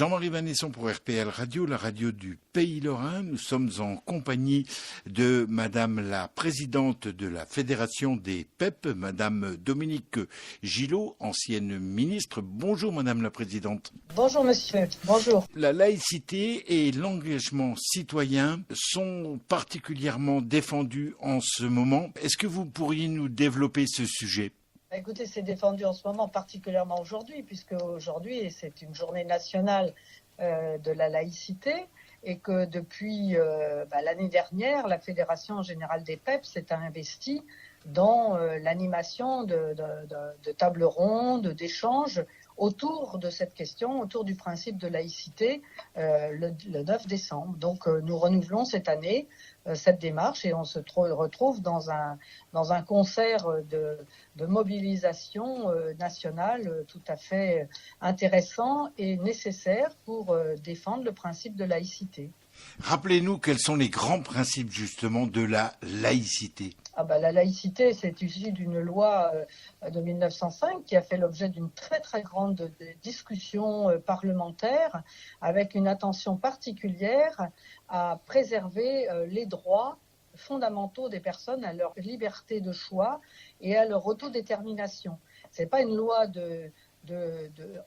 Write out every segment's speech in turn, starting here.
Jean-Marie Vanesson pour RPL Radio, la radio du Pays Lorrain. Nous sommes en compagnie de Madame la présidente de la Fédération des PEP, Madame Dominique Gillot, ancienne ministre. Bonjour Madame la présidente. Bonjour monsieur, bonjour. La laïcité et l'engagement citoyen sont particulièrement défendus en ce moment. Est-ce que vous pourriez nous développer ce sujet ? Écoutez, c'est défendu en ce moment, particulièrement aujourd'hui, puisque aujourd'hui, c'est une journée nationale de la laïcité et que depuis l'année dernière, la Fédération générale des PEP s'est investie dans l'animation de tables rondes, d'échanges autour de cette question, autour du principe de laïcité le 9 décembre. Donc nous renouvelons cette année cette démarche et on se retrouve dans un concert de mobilisation nationale tout à fait intéressant et nécessaire pour défendre le principe de laïcité. Rappelez-nous quels sont les grands principes justement de la laïcité. La laïcité, c'est issu d'une loi de 1905 qui a fait l'objet d'une très très grande discussion parlementaire avec une attention particulière à préserver les droits fondamentaux des personnes à leur liberté de choix et à leur autodétermination. C'est pas une loi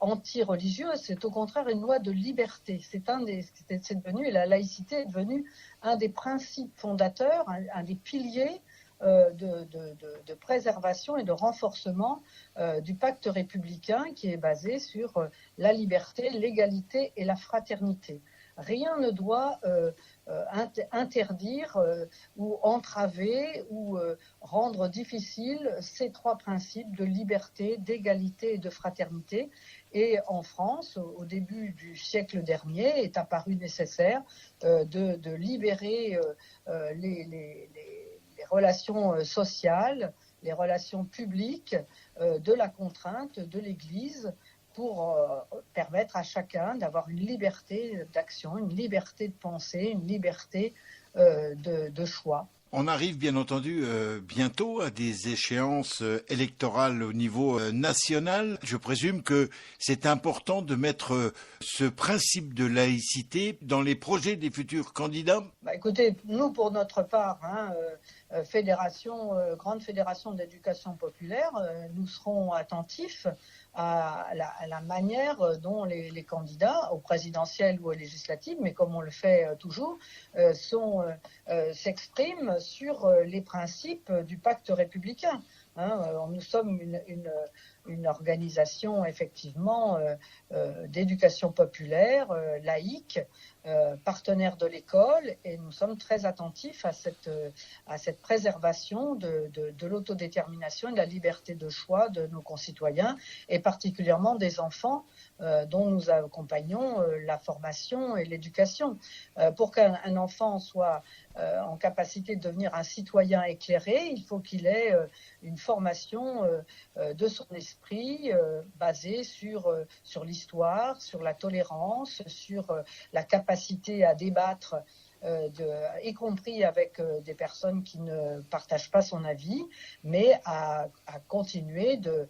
anti-religieuse, c'est au contraire une loi de liberté. La laïcité est devenue un des principes fondateurs, un des piliers de préservation et de renforcement du pacte républicain qui est basé sur la liberté, l'égalité et la fraternité. Rien ne doit interdire ou entraver ou rendre difficile ces trois principes de liberté, d'égalité et de fraternité. Et en France, au début du siècle dernier, est apparu nécessaire de libérer les relations sociales, les relations publiques de la contrainte de l'Église pour permettre à chacun d'avoir une liberté d'action, une liberté de pensée, une liberté de choix. On arrive bien entendu bientôt à des échéances électorales au niveau national. Je présume que c'est important de mettre ce principe de laïcité dans les projets des futurs candidats. Écoutez, nous pour notre part, grande fédération d'éducation populaire, nous serons attentifs à la manière dont les candidats, aux présidentielles ou aux législatives, mais comme on le fait toujours, s'expriment sur les principes du pacte républicain. Nous sommes une organisation effectivement d'éducation populaire, laïque, partenaire de l'école, et nous sommes très attentifs à cette préservation de l'autodétermination et de la liberté de choix de nos concitoyens, et particulièrement des enfants dont nous accompagnons la formation et l'éducation. Pour qu'un enfant soit en capacité de devenir un citoyen éclairé, il faut qu'il ait une formation de son esprit basée sur l'histoire, sur la tolérance, sur la capacité à débattre, y compris avec des personnes qui ne partagent pas son avis, mais à continuer de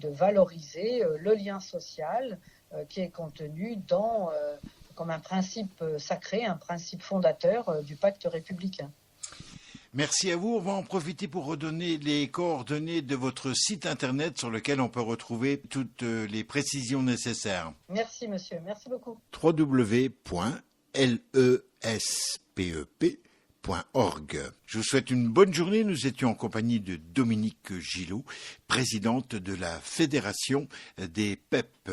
valoriser le lien social qui est contenu comme un principe sacré, un principe fondateur du pacte républicain. Merci à vous. On va en profiter pour redonner les coordonnées de votre site internet sur lequel on peut retrouver toutes les précisions nécessaires. Merci monsieur, merci beaucoup. www.lespep.org. Je vous souhaite une bonne journée. Nous étions en compagnie de Dominique Gillot, présidente de la Fédération des PEP.